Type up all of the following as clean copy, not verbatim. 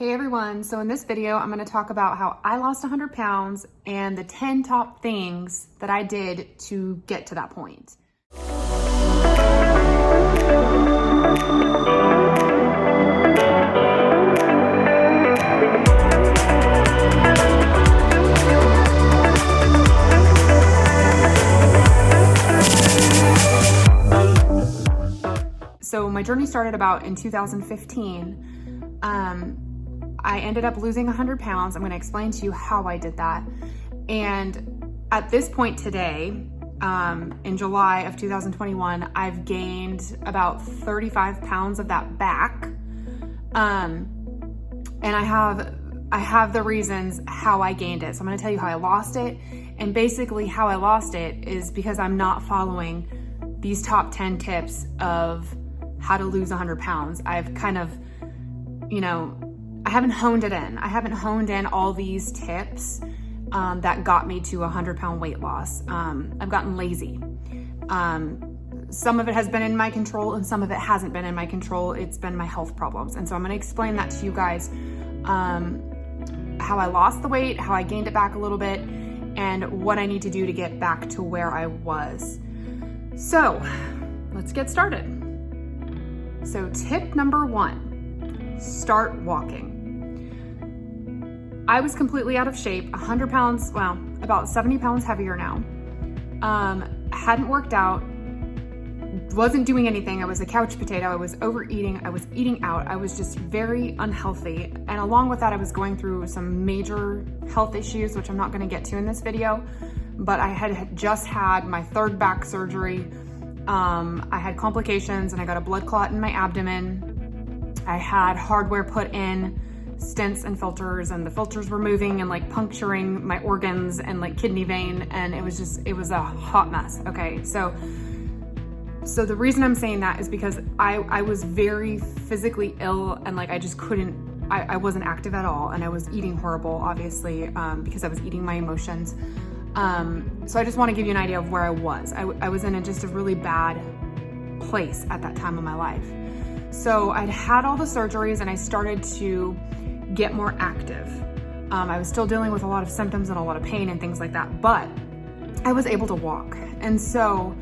Hey everyone, so in this video, I'm gonna talk about how I lost 100 pounds and the 10 top things that I did to get to that point. So my journey started about in 2015. I ended up losing 100 pounds. I'm gonna explain to you how I did that. And at this point today, in July of 2021, I've gained about 35 pounds of that back. And I have the reasons how I gained it. So I'm gonna tell you how I lost it. And basically how I lost it is because I'm not following these top 10 tips of how to lose 100 pounds. I've kind of, I haven't honed it in. I haven't honed in all these tips that got me to 100-pound weight loss. I've gotten lazy. Some of it has been in my control and some of it hasn't been in my control. It's been my health problems. And so I'm gonna explain that to you guys, how I lost the weight, how I gained it back a little bit, and what I need to do to get back to where I was. So let's get started. So tip number 1, start walking. I was completely out of shape, 100 pounds, well, about 70 pounds heavier now. Hadn't worked out, wasn't doing anything. I was a couch potato. I was overeating. I was eating out. I was just very unhealthy. And along with that, I was going through some major health issues, which I'm not gonna get to in this video, but I had just had my 3rd back surgery. I had complications and I got a blood clot in my abdomen. I had hardware put in, stents and filters, and the filters were moving and like puncturing my organs and like kidney vein. And it was a hot mess. Okay. So the reason I'm saying that is because I was very physically ill and like, I just couldn't, I wasn't active at all. And I was eating horrible, obviously, because I was eating my emotions. So I just want to give you an idea of where I was. I was in just a really bad place at that time of my life. So I'd had all the surgeries and I started to get more active. I was still dealing with a lot of symptoms and a lot of pain and things like that, but I was able to walk. And so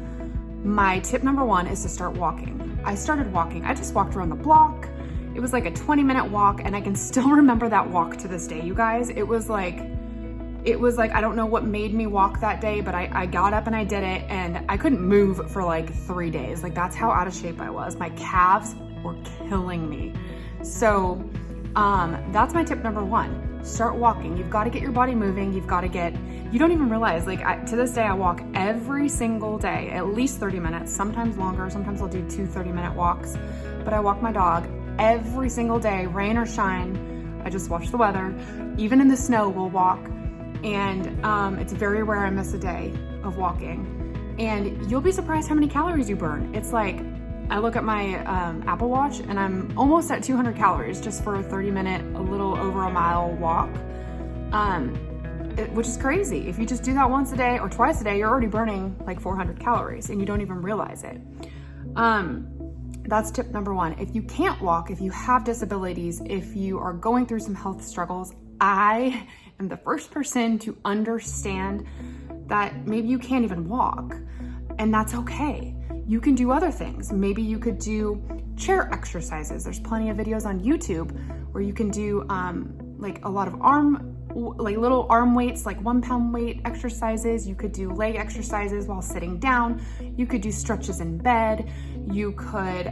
my tip number 1 is to start walking. I started walking. I just walked around the block. It was like a 20-minute walk, and I can still remember that walk to this day, you guys. It was like, I don't know what made me walk that day, but I got up and I did it, and I couldn't move for like 3 days. Like, that's how out of shape I was. My calves were killing me. So that's my tip number 1. Start walking. You've got to get your body moving. You don't even realize, like, to this day, I walk every single day, at least 30 minutes, sometimes longer. Sometimes I'll do 2 30-minute walks, but I walk my dog every single day, rain or shine. I just watch the weather. Even in the snow, we'll walk. And it's very rare I miss a day of walking. And you'll be surprised how many calories you burn. It's like, I look at my Apple Watch and I'm almost at 200 calories just for a 30-minute, a little over a mile walk, which is crazy. If you just do that once a day or twice a day, you're already burning like 400 calories and you don't even realize it. That's tip number 1. If you can't walk, if you have disabilities, if you are going through some health struggles, I am the first person to understand that maybe you can't even walk, and that's okay. You can do other things. Maybe you could do chair exercises. There's plenty of videos on YouTube where you can do like a lot of little arm weights, like 1-pound weight exercises. You could do leg exercises while sitting down. You could do stretches in bed. You could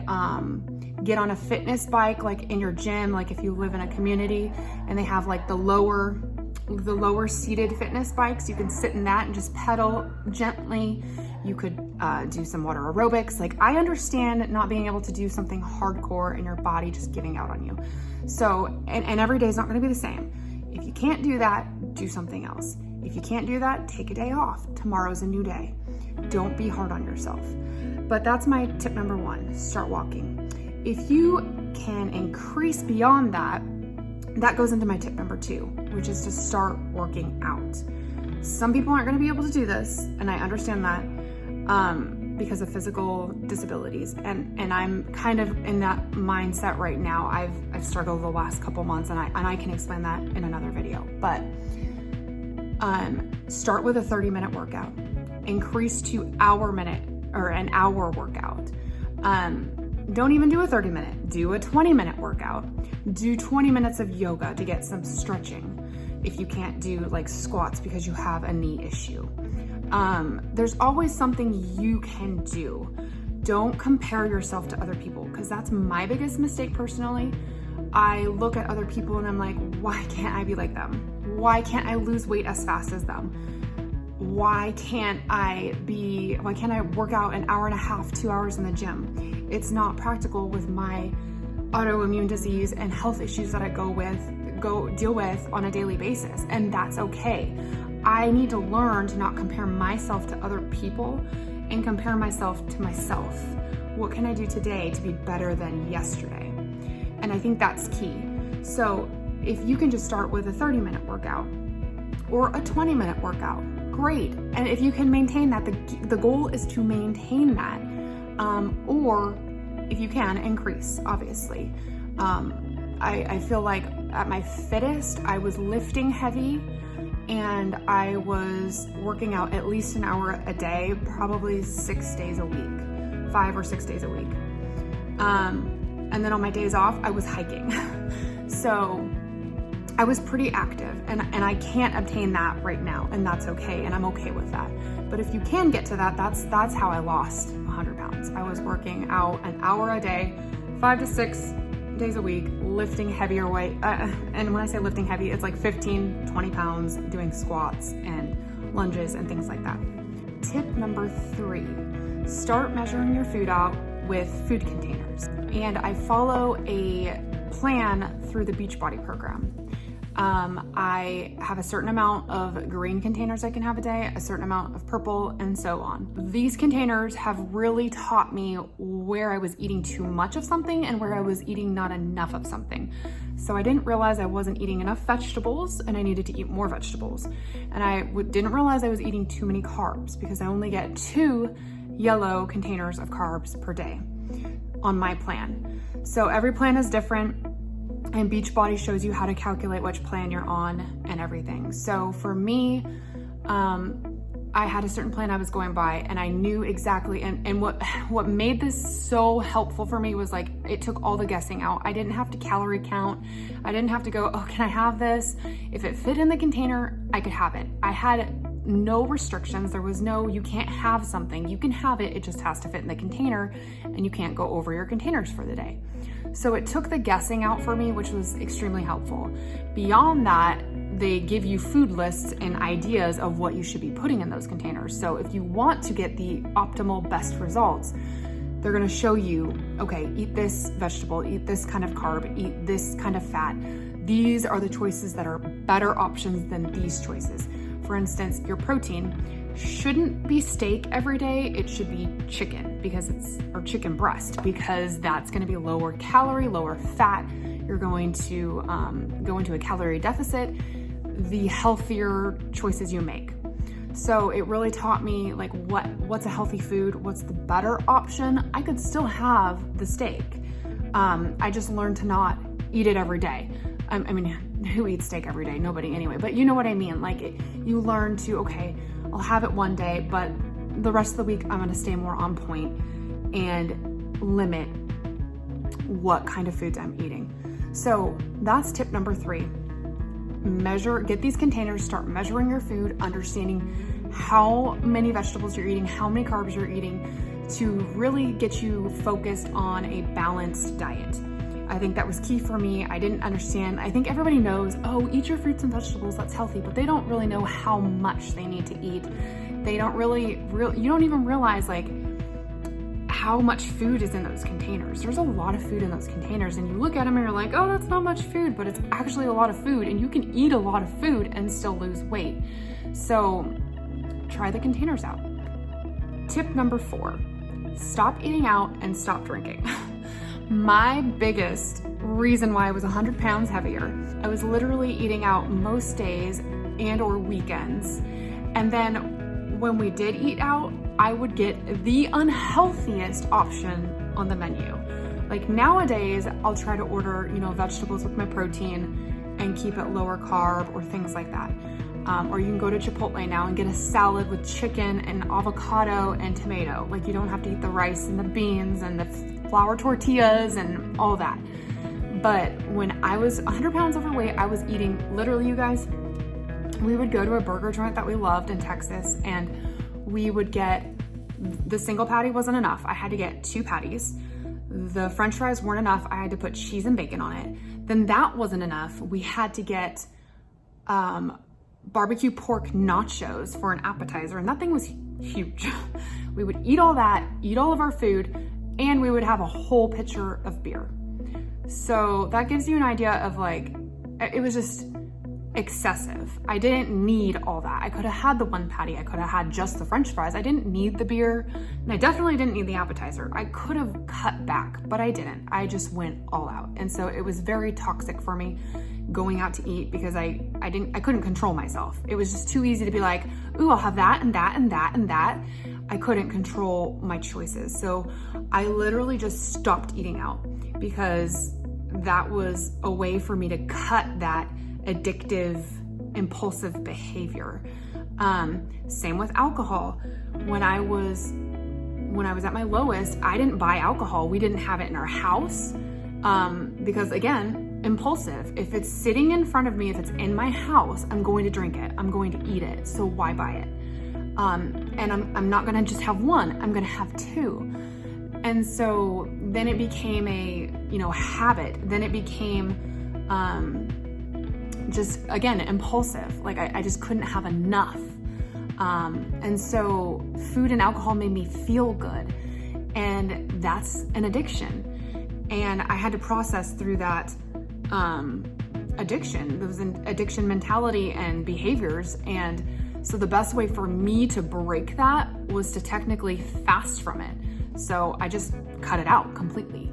get on a fitness bike, like in your gym, like if you live in a community and they have like the lower seated fitness bikes, you can sit in that and just pedal gently. You could do some water aerobics. Like, I understand not being able to do something hardcore and your body just giving out on you. So, and every day is not gonna be the same. If you can't do that, do something else. If you can't do that, take a day off. Tomorrow's a new day. Don't be hard on yourself. But that's my tip number 1, start walking. If you can increase beyond that, that goes into my tip number 2, which is to start working out. Some people aren't gonna be able to do this, and I understand that. because of physical disabilities. And I'm kind of in that mindset right now. I've struggled the last couple months, and I can explain that in another video. But start with a 30-minute workout, increase to an hour workout. Don't even do a 30-minute, do a 20-minute workout. Do 20 minutes of yoga to get some stretching if you can't do like squats because you have a knee issue. There's always something you can do. Don't compare yourself to other people, because that's my biggest mistake personally. I look at other people and I'm like, why can't I be like them? Why can't I lose weight as fast as them? Why can't I work out an hour and a half, 2 hours in the gym? It's not practical with my autoimmune disease and health issues that I deal with on a daily basis, and that's okay. I need to learn to not compare myself to other people and compare myself to myself. What can I do today to be better than yesterday? And I think that's key. So if you can just start with a 30-minute workout or a 20-minute workout, great. And if you can maintain that, the goal is to maintain that, or if you can, increase, obviously. I feel like at my fittest, I was lifting heavy and I was working out at least an hour a day, probably 6 days a week, 5 or 6 days a week. And then on my days off, I was hiking. So I was pretty active, and I can't obtain that right now, and that's okay, and I'm okay with that. But if you can get to that, that's how I lost 100 pounds. I was working out an hour a day, 5 to 6 days a week, lifting heavier weight. And when I say lifting heavy, it's like 15, 20 pounds, doing squats and lunges and things like that. Tip number 3, start measuring your food out with food containers. And I follow a plan through the Beachbody program. I have a certain amount of green containers I can have a day, a certain amount of purple, and so on. These containers have really taught me where I was eating too much of something and where I was eating not enough of something. So I didn't realize I wasn't eating enough vegetables and I needed to eat more vegetables. And I didn't realize I was eating too many carbs, because I only get 2 yellow containers of carbs per day on my plan. So every plan is different. And Beachbody shows you how to calculate which plan you're on and everything. So for me, I had a certain plan I was going by, and I knew exactly, and what made this so helpful for me was like, it took all the guessing out. I didn't have to calorie count. I didn't have to go, oh, can I have this? If it fit in the container, I could have it. I had no restrictions. There was no, you can't have something. You can have it, it just has to fit in the container, and you can't go over your containers for the day. So it took the guessing out for me, which was extremely helpful. Beyond that, they give you food lists and ideas of what you should be putting in those containers. So if you want to get the optimal best results, they're gonna show you, okay, eat this vegetable, eat this kind of carb, eat this kind of fat. These are the choices that are better options than these choices. For instance, your protein shouldn't be steak every day. It should be chicken, or chicken breast, because that's gonna be lower calorie, lower fat. You're going to go into a calorie deficit the healthier choices you make. So it really taught me like what's a healthy food, what's the better option. I could still have the steak. I just learned to not eat it every day. I mean, who eats steak every day? Nobody anyway, but you know what I mean. Like you learn to, okay, I'll have it one day, but the rest of the week I'm gonna stay more on point and limit what kind of foods I'm eating. So that's tip number 3. Get these containers, start measuring your food, understanding how many vegetables you're eating, how many carbs you're eating, to really get you focused on a balanced diet. I think that was key for me. I didn't understand. I think everybody knows, oh, eat your fruits and vegetables, that's healthy, but they don't really know how much they need to eat. They don't you don't even realize like how much food is in those containers. There's a lot of food in those containers, and you look at them and you're like, oh, that's not much food, but it's actually a lot of food, and you can eat a lot of food and still lose weight. So try the containers out. Tip number 4, stop eating out and stop drinking. My biggest reason why I was 100 pounds heavier, I was literally eating out most days and or weekends. And then when we did eat out, I would get the unhealthiest option on the menu. Like nowadays, I'll try to order, vegetables with my protein and keep it lower carb or things like that. Or you can go to Chipotle now and get a salad with chicken and avocado and tomato. Like you don't have to eat the rice and the beans and the flour tortillas and all that. But when I was 100 pounds overweight, I was eating, literally, you guys, we would go to a burger joint that we loved in Texas, and we would get, the single patty wasn't enough. I had to get 2 patties. The French fries weren't enough. I had to put cheese and bacon on it. Then that wasn't enough. We had to get barbecue pork nachos for an appetizer, and that thing was huge. We would eat all that, eat all of our food, and we would have a whole pitcher of beer. So that gives you an idea of like, it was just excessive. I didn't need all that. I could have had the 1 patty. I could have had just the French fries. I didn't need the beer, and I definitely didn't need the appetizer. I could have cut back, but I didn't. I just went all out. And so it was very toxic for me going out to eat because I couldn't control myself. It was just too easy to be like, ooh, I'll have that and that and that and that. I couldn't control my choices. So I literally just stopped eating out because that was a way for me to cut that addictive, impulsive behavior. Same with alcohol. When I was at my lowest, I didn't buy alcohol. We didn't have it in our house because, again, impulsive. If it's sitting in front of me, if it's in my house, I'm going to drink it. I'm going to eat it. So why buy it? And I'm not going to just have 1. I'm going to have 2. And so then it became a, habit. Then it became just, again, impulsive. Like I just couldn't have enough. And so food and alcohol made me feel good. And that's an addiction. And I had to process through that addiction. There was an addiction mentality and behaviors. And so the best way for me to break that was to technically fast from it. So I just cut it out completely.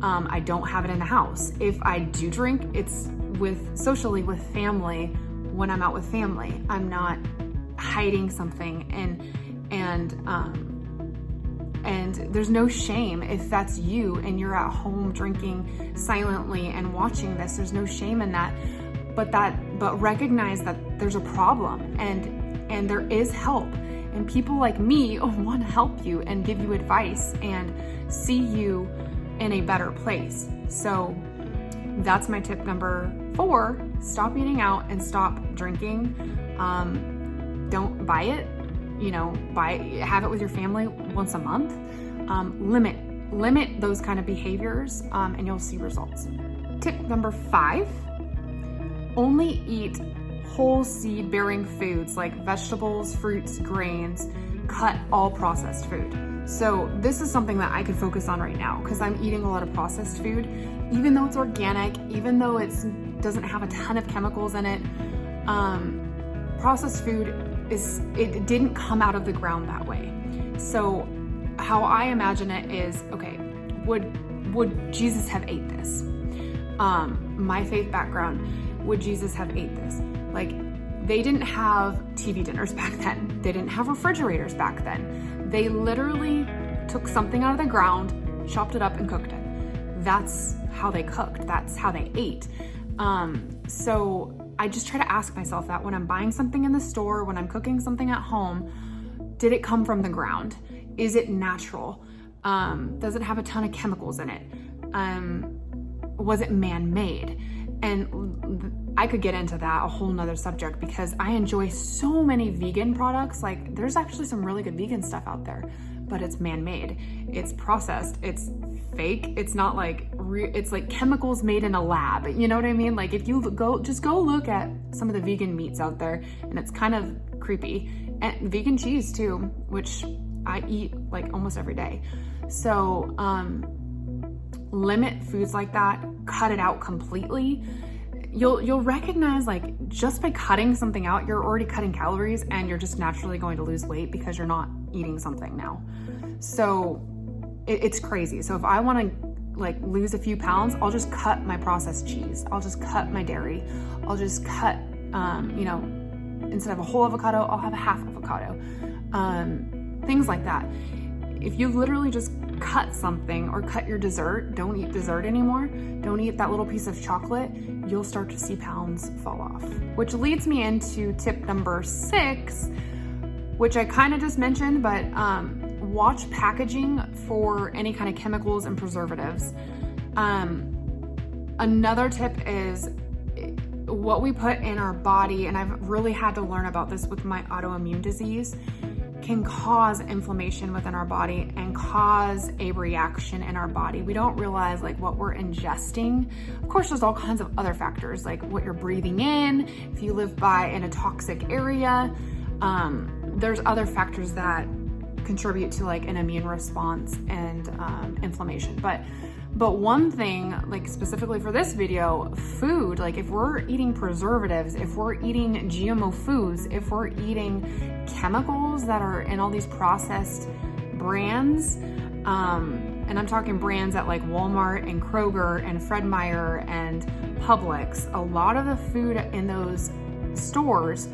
I don't have it in the house. If I do drink, it's socially with family. When I'm out with family, I'm not hiding something, and there's no shame if that's you and you're at home drinking silently and watching this. There's no shame in that, but recognize that there's a problem and there is help. And people like me want to help you and give you advice and see you in a better place. So that's my tip number 4. Stop eating out and stop drinking. Don't buy it. Have it with your family once a month. Limit those kind of behaviors, and you'll see results. Tip number 5, only eat whole seed bearing foods like vegetables, fruits, grains. Cut all processed food. So this is something that I could focus on right now because I'm eating a lot of processed food, even though it's organic, even though it doesn't have a ton of chemicals in it. Processed food it didn't come out of the ground that way. So how I imagine it is, okay, would Jesus have ate this? My faith background, would Jesus have ate this? Like, they didn't have TV dinners back then. They didn't have refrigerators back then. They literally took something out of the ground, chopped it up, and cooked it. That's how they cooked. That's how they ate. So I just try to ask myself that when I'm buying something in the store, when I'm cooking something at home, did it come from the ground? Is it natural? Does it have a ton of chemicals in it? Was it man-made? And I could get into that, a whole nother subject, because I enjoy so many vegan products. Like, there's actually some really good vegan stuff out there, but it's man-made, it's processed, it's fake. It's not like it's like chemicals made in a lab. You know what I mean? Like, if you go look at some of the vegan meats out there, and it's kind of creepy. And vegan cheese too, which I eat like almost every day. So limit foods like that, cut it out completely. You'll recognize, like, just by cutting something out, you're already cutting calories and you're just naturally going to lose weight because you're not eating something now. So it's crazy. So if I want to like lose a few pounds, I'll just cut my processed cheese. I'll just cut my dairy. I'll just cut, instead of a whole avocado, I'll have a half avocado. things like that. If you literally just cut something or cut your dessert, don't eat dessert anymore, don't eat that little piece of chocolate, you'll start to see pounds fall off. Which leads me into tip number 6, which I kind of just mentioned, but watch packaging for any kind of chemicals and preservatives. Another tip is what we put in our body, and I've really had to learn about this with my autoimmune disease, can cause inflammation within our body and cause a reaction in our body. We don't realize like what we're ingesting. Of course, there's all kinds of other factors, like what you're breathing in, if you live in a toxic area. There's other factors that contribute to like an immune response and inflammation. But one thing, like specifically for this video, food, like if we're eating preservatives, if we're eating GMO foods, if we're eating chemicals that are in all these processed brands, and I'm talking brands at like Walmart and Kroger and Fred Meyer and Publix, a lot of the food in those stores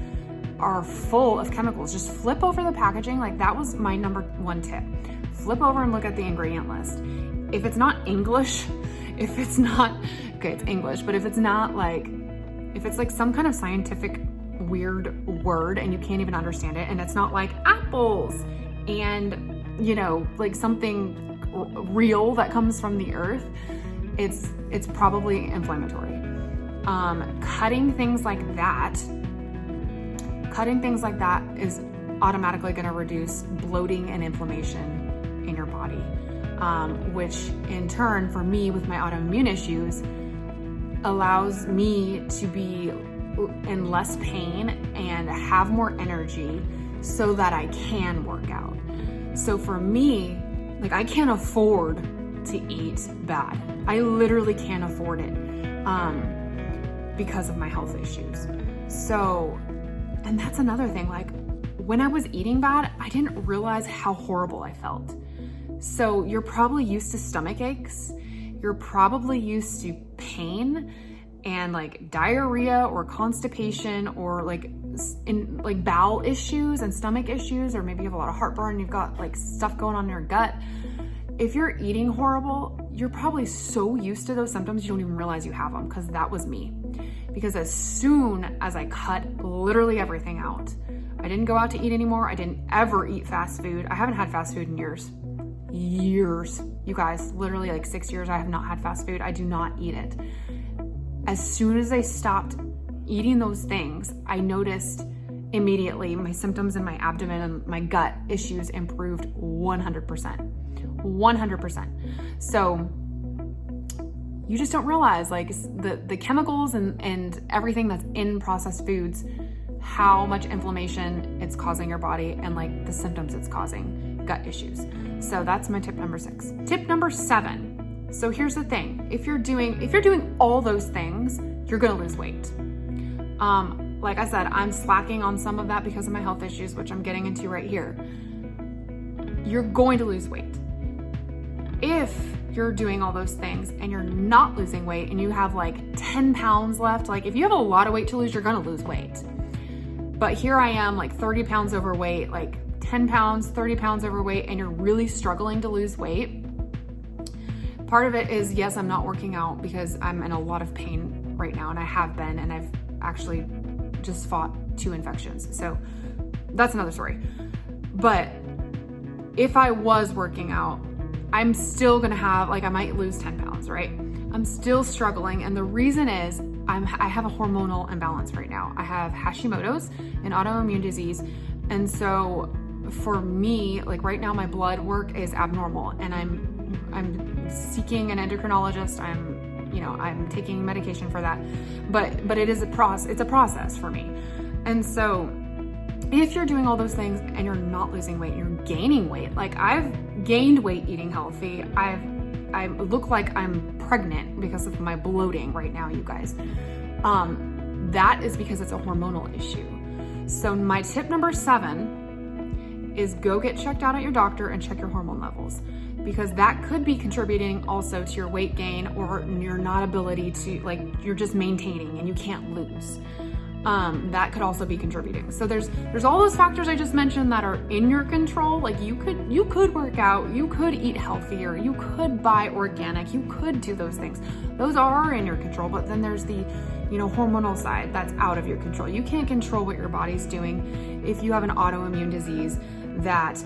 are full of chemicals. Just flip over the packaging. Like that was my number 1 tip. Flip over and look at the ingredient list. If it's not English, if it's not, okay, it's English, but if it's not like, if it's like some kind of scientific weird word and you can't even understand it, and it's not like apples and, you know, like something real that comes from the earth, it's probably inflammatory. Cutting things like that is automatically going to reduce bloating and inflammation in your body. Which in turn, for me with my autoimmune issues, allows me to be in less pain and have more energy so that I can work out. So for me, like I can't afford to eat bad. I literally can't afford it because of my health issues. So, and that's another thing, like when I was eating bad, I didn't realize how horrible I felt. So you're probably used to stomach aches. You're probably used to pain and like diarrhea or constipation or like bowel issues and stomach issues, or maybe you have a lot of heartburn, you've got like stuff going on in your gut. If you're eating horrible, you're probably so used to those symptoms you don't even realize you have them, because that was me. Because as soon as I cut literally everything out, I didn't go out to eat anymore. I didn't ever eat fast food. I haven't had fast food in years, you guys, literally like 6 years. I have not had fast food. I do not eat it. As soon as I stopped eating those things, I noticed immediately my symptoms in my abdomen and my gut issues improved 100%. So you just don't realize like the chemicals and everything that's in processed foods, how much inflammation it's causing your body and like the symptoms it's causing, gut issues. So that's my tip number 6. Tip number 7. So here's the thing. If you're doing all those things, you're going to lose weight. Like I said, I'm slacking on some of that because of my health issues, which I'm getting into right here. You're going to lose weight. If you're doing all those things and you're not losing weight and you have like 10 pounds left, like if you have a lot of weight to lose, you're going to lose weight. But here I am like 30 pounds overweight, like 10 pounds, 30 pounds overweight, and you're really struggling to lose weight. Part of it is, yes, I'm not working out because I'm in a lot of pain right now, and I have been, and I've actually just fought 2 infections. So that's another story. But if I was working out, I'm still gonna have, like I might lose 10 pounds, right? I'm still struggling. And the reason is I have a hormonal imbalance right now. I have Hashimoto's, an autoimmune disease. And so for me, like right now, my blood work is abnormal, and I'm seeking an endocrinologist. I'm taking medication for that, but it is it's a process for me. And so if you're doing all those things and you're not losing weight, you're gaining weight. Like I've gained weight eating healthy. I look like I'm pregnant because of my bloating right now, you guys. That is because it's a hormonal issue. So my tip number 7 is go get checked out at your doctor and check your hormone levels, because that could be contributing also to your weight gain or your not ability to, like, you're just maintaining and you can't lose. that could also be contributing. So there's all those factors I just mentioned that are in your control. Like you could work out, you could eat healthier, you could buy organic, you could do those things. Those are in your control, but then there's the, hormonal side that's out of your control. You can't control what your body's doing. If you have an autoimmune disease that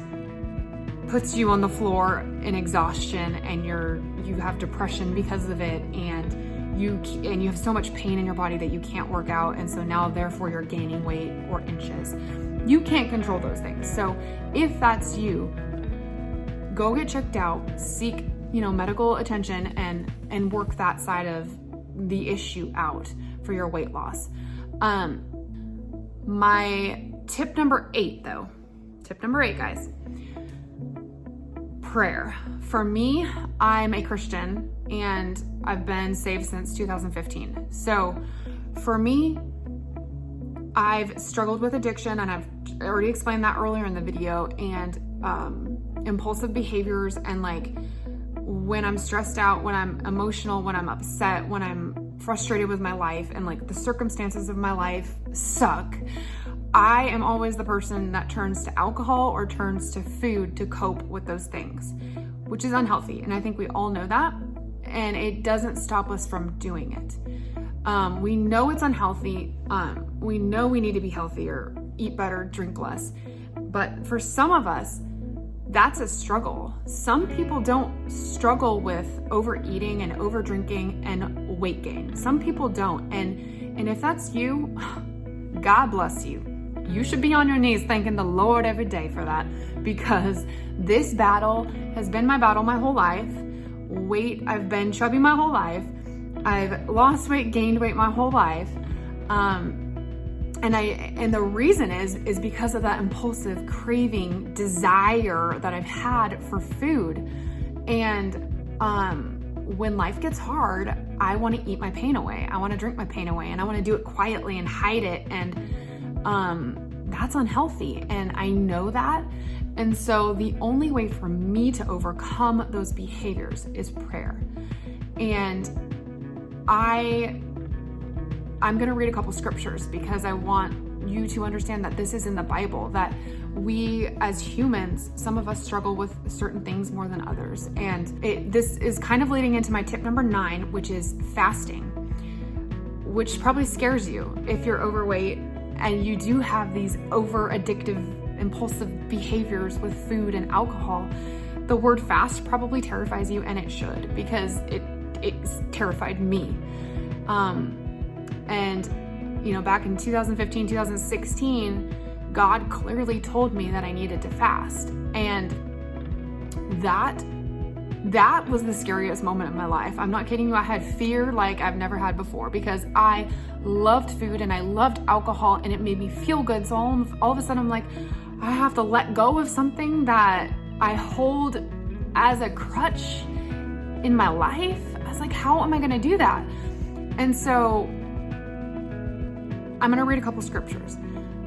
puts you on the floor in exhaustion and you have depression because of it, and you have so much pain in your body that you can't work out, and so now therefore you're gaining weight or inches. You can't control those things. So if that's you, go get checked out, seek medical attention, and work that side of the issue out for your weight loss. My tip number 8 though, guys, prayer. For me, I'm a Christian and I've been saved since 2015. So for me, I've struggled with addiction, and I've already explained that earlier in the video, and impulsive behaviors, and like when I'm stressed out, when I'm emotional, when I'm upset, when I'm frustrated with my life, and like the circumstances of my life suck, I am always the person that turns to alcohol or turns to food to cope with those things, which is unhealthy. And I think we all know that, and it doesn't stop us from doing it. We know it's unhealthy. We know we need to be healthier, eat better, drink less. But for some of us, that's a struggle. Some people don't struggle with overeating and over drinking and weight gain. Some people don't. And if that's you, God bless you. You should be on your knees thanking the Lord every day for that, because this battle has been my battle my whole life. I've been chubby my whole life. I've lost weight, gained weight my whole life. And the reason is because of that impulsive craving desire that I've had for food. And when life gets hard, I want to eat my pain away. I want to drink my pain away, and I want to do it quietly and hide it. And that's unhealthy. And I know that. And so the only way for me to overcome those behaviors is prayer. And I'm going to read a couple scriptures because I want you to understand that this is in the Bible, that we as humans, some of us struggle with certain things more than others. And this is kind of leading into my tip number 9, which is fasting, which probably scares you if you're overweight and you do have these over addictive, impulsive behaviors with food and alcohol. The word fast probably terrifies you, and it should, because it's terrified me. And back in 2015, 2016, God clearly told me that I needed to fast. And that was the scariest moment of my life. I'm not kidding you. I had fear like I've never had before, because I loved food and I loved alcohol, and it made me feel good. So all of a sudden I'm like, I have to let go of something that I hold as a crutch in my life. I was like, how am I going to do that? And so I'm going to read a couple scriptures.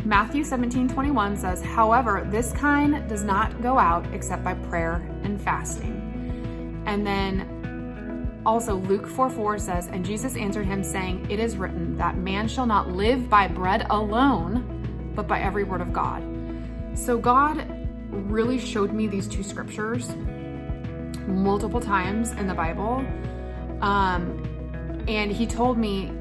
Matthew 17:21 says, however, this kind does not go out except by prayer and fasting. And then also Luke 4:4 says, and Jesus answered him saying, it is written that man shall not live by bread alone, but by every word of God. So God really showed me these two scriptures multiple times in the Bible. And he told me,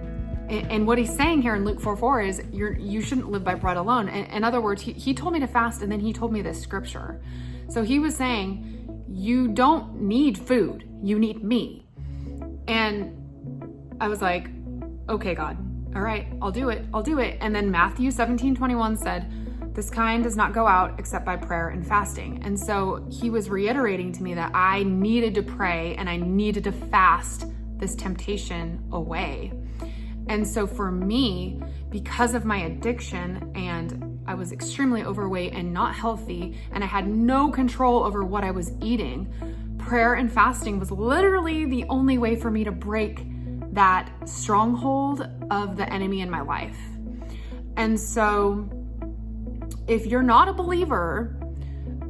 and what he's saying here in Luke 4:4 is you shouldn't live by bread alone. In other words, he told me to fast, and then he told me this scripture. So he was saying, you don't need food, you need me. And I was like, okay, God, all right, I'll do it. And then Matthew 17:21 said, this kind does not go out except by prayer and fasting. And so he was reiterating to me that I needed to pray and I needed to fast this temptation away. And so for me, because of my addiction, and I was extremely overweight and not healthy, and I had no control over what I was eating, prayer and fasting was literally the only way for me to break that stronghold of the enemy in my life. And so if you're not a believer,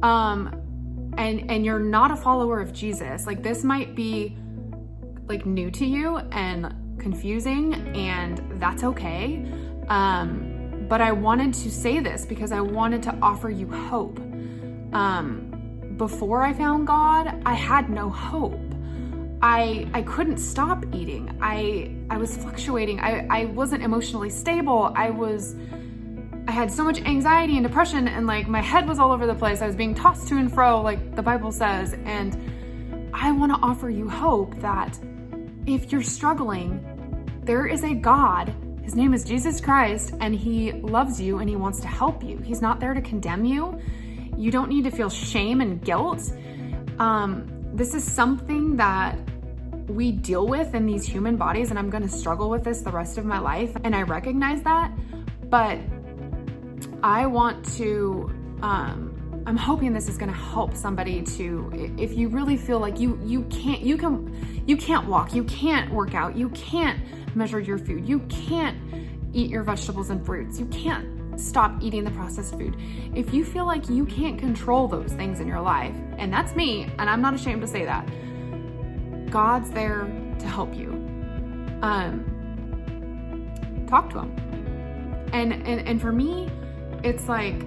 and you're not a follower of Jesus, like this might be like new to you and confusing, and that's okay. But I wanted to say this because I wanted to offer you hope. Before I found God, I had no hope. I couldn't stop eating. I was fluctuating. I wasn't emotionally stable. I had so much anxiety and depression, and like my head was all over the place. I was being tossed to and fro, like the Bible says. And I want to offer you hope that if you're struggling, there is a God. His name is Jesus Christ, and he loves you and he wants to help you. He's not there to condemn you. You don't need to feel shame and guilt. This is something that we deal with in these human bodies, and I'm going to struggle with this the rest of my life. And I recognize that, but I want to, I'm hoping this is going to help somebody to, if you really feel like you can't walk, you can't work out, you can't measure your food, you can't eat your vegetables and fruits, you can't stop eating the processed food. If you feel like you can't control those things in your life, and that's me, and I'm not ashamed to say that, God's there to help you. Talk to him. And for me, it's like,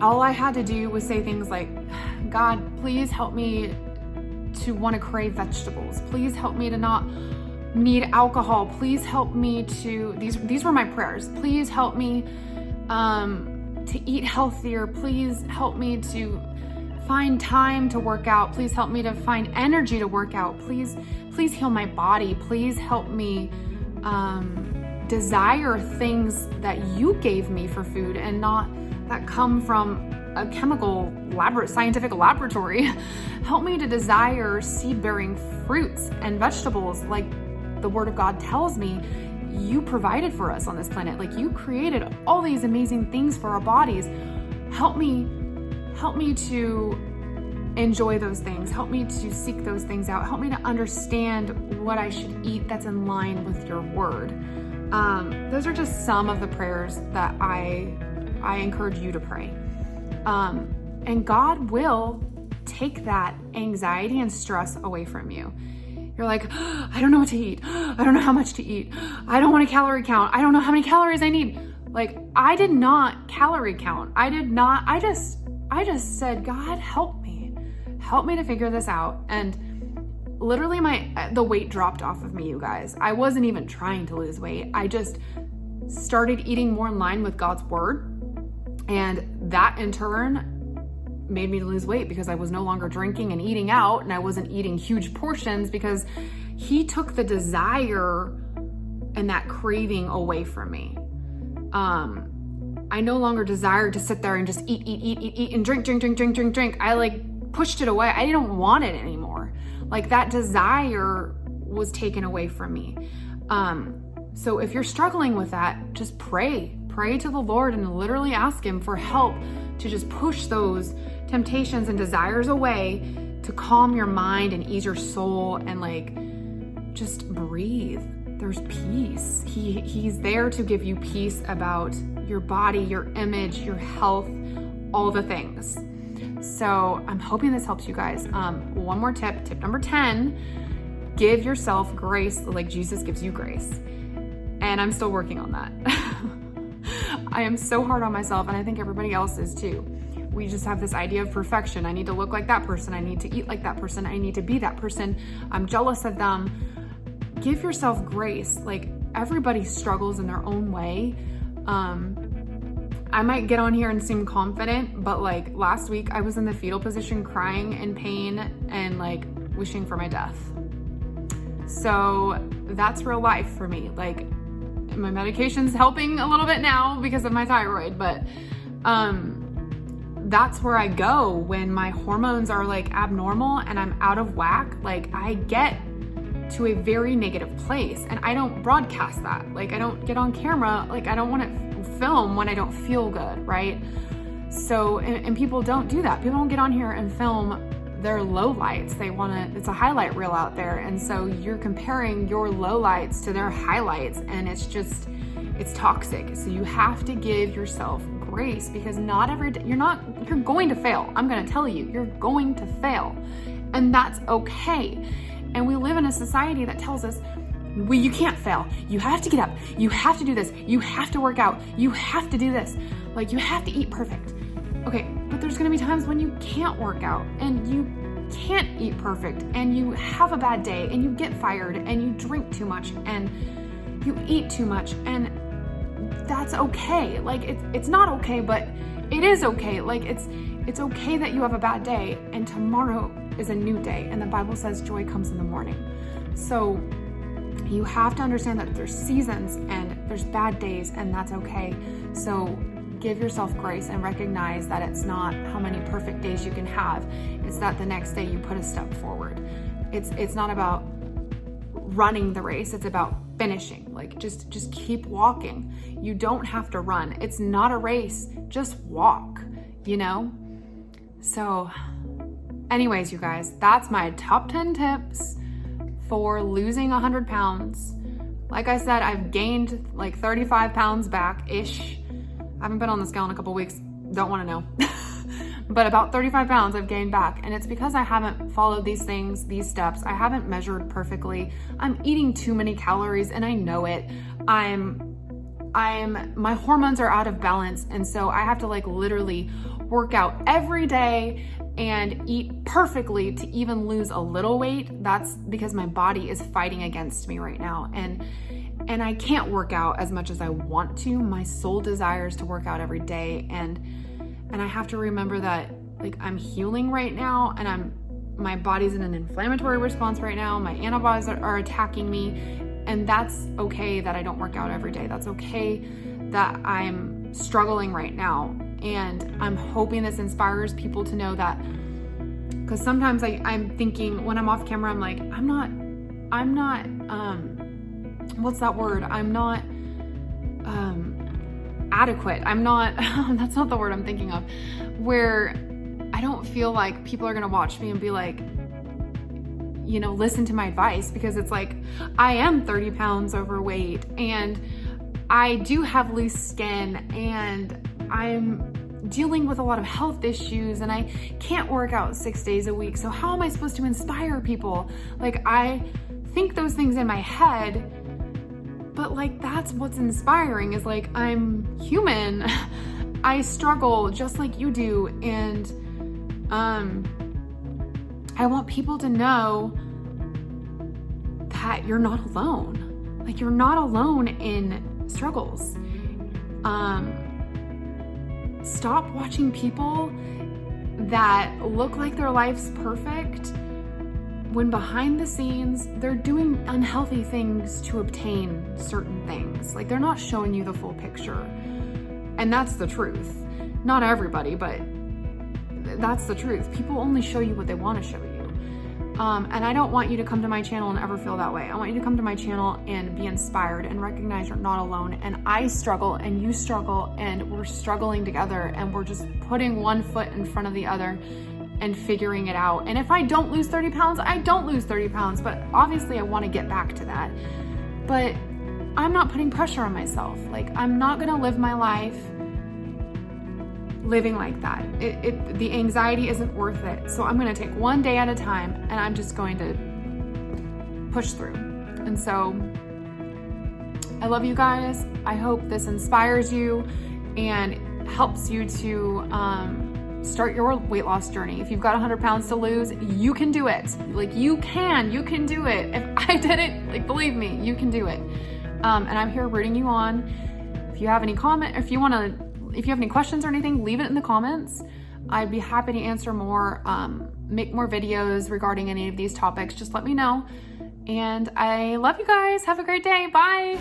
all I had to do was say things like, God, please help me to want to crave vegetables. Please help me to not need alcohol. Please help me to, these were my prayers. Please help me to eat healthier. Please help me to find time to work out. Please help me to find energy to work out. Please heal my body. Please help me desire things that you gave me for food and not that come from a chemical scientific laboratory. Help me to desire seed-bearing fruits and vegetables like the Word of God tells me you provided for us on this planet. Like, you created all these amazing things for our bodies. Help me to enjoy those things. Help me to seek those things out. Help me to understand what I should eat that's in line with your word. Those are just some of the prayers that I encourage you to pray. And God will take that anxiety and stress away from you. You're like, I don't know what to eat. I don't know how much to eat. I don't want a calorie count. I don't know how many calories I need. Like, I did not calorie count. I just said, God, help me to figure this out. And literally the weight dropped off of me, you guys. I wasn't even trying to lose weight. I just started eating more in line with God's word. And that in turn made me lose weight because I was no longer drinking and eating out, and I wasn't eating huge portions because he took the desire and that craving away from me. I no longer desired to sit there and just eat and drink. I like pushed it away. I didn't want it anymore. Like, that desire was taken away from me. So if you're struggling with that, just pray to the Lord and literally ask him for help to just push those temptations and desires away, to calm your mind and ease your soul, and like, just breathe. There's peace. He's there to give you peace about your body, your image, your health, all the things. So I'm hoping this helps you guys. One more tip number 10, give yourself grace like Jesus gives you grace. And I'm still working on that. I am so hard on myself, and I think everybody else is too. We just have this idea of perfection. I need to look like that person. I need to eat like that person. I need to be that person. I'm jealous of them. Give yourself grace. Like, everybody struggles in their own way. I might get on here and seem confident, but like last week I was in the fetal position crying in pain and like wishing for my death. So that's real life for me. Like, my medication's helping a little bit now because of my thyroid, but that's where I go when my hormones are like abnormal and I'm out of whack. Like, I get to a very negative place, and I don't broadcast that. Like, I don't get on camera. Like, I don't want to film when I don't feel good, right? So, and people don't do that. People don't get on here and film their lowlights. It's a highlight reel out there. And so you're comparing your lowlights to their highlights, and it's toxic. So you have to give yourself grace, because not every day, you're going to fail. I'm going to tell you, you're going to fail, and that's okay. And we live in a society that tells us You can't fail. You have to get up. You have to do this. You have to work out. You have to do this. Like, you have to eat perfect. Okay, but there's gonna be times when you can't work out and you can't eat perfect and you have a bad day and you get fired and you drink too much and you eat too much, and that's okay. Like, it's not okay, but it is okay. Like, it's okay that you have a bad day, and tomorrow is a new day, and the Bible says joy comes in the morning. So you have to understand that there's seasons and there's bad days, and that's okay. So give yourself grace and recognize that it's not how many perfect days you can have. It's that the next day you put a step forward. It's not about running the race. It's about finishing. Like, just keep walking. You don't have to run. It's not a race. Just walk, you know? So anyways, you guys, that's my top 10 tips for losing 100 pounds. Like I said, I've gained like 35 pounds back-ish. I haven't been on the scale in a couple weeks. Don't want to know. But about 35 pounds I've gained back. And it's because I haven't followed these things, these steps. I haven't measured perfectly. I'm eating too many calories and I know it. My hormones are out of balance. And so I have to like literally work out every day and eat perfectly to even lose a little weight. That's because my body is fighting against me right now. And I can't work out as much as I want to. My soul desires to work out every day. And I have to remember that, like, I'm healing right now, and my body's in an inflammatory response right now. My antibodies are attacking me, and that's okay that I don't work out every day. That's okay that I'm struggling right now. And I'm hoping this inspires people to know that, because sometimes I'm thinking when I'm off camera, I'm like, I'm not, what's that word? I'm not, adequate. I'm not, that's not the word I'm thinking of, where I don't feel like people are going to watch me and be like, you know, listen to my advice, because it's like, I am 30 pounds overweight and I do have loose skin and I'm dealing with a lot of health issues and I can't work out 6 days a week. So how am I supposed to inspire people? Like, I think those things in my head, but like, that's what's inspiring, is like, I'm human. I struggle just like you do. And I want people to know that you're not alone. Like, you're not alone in struggles. Stop watching people that look like their life's perfect when behind the scenes, they're doing unhealthy things to obtain certain things. Like, they're not showing you the full picture. And that's the truth. Not everybody, but that's the truth. People only show you what they want to show you. And I don't want you to come to my channel and ever feel that way. I want you to come to my channel and be inspired and recognize you're not alone. And I struggle and you struggle and we're struggling together, and we're just putting one foot in front of the other and figuring it out. And if I don't lose 30 pounds, I don't lose 30 pounds, but obviously I want to get back to that. But I'm not putting pressure on myself. Like, I'm not going to live my life living like that. The anxiety isn't worth it. So I'm going to take one day at a time, and I'm just going to push through. And so I love you guys. I hope this inspires you and helps you to start your weight loss journey. If you've got 100 pounds to lose, you can do it. Like, you can do it. If I did it, like, believe me, you can do it. And I'm here rooting you on. If you have any comment, if you have any questions or anything, leave it in the comments. I'd be happy to answer more, make more videos regarding any of these topics. Just let me know. And I love you guys. Have a great day. Bye.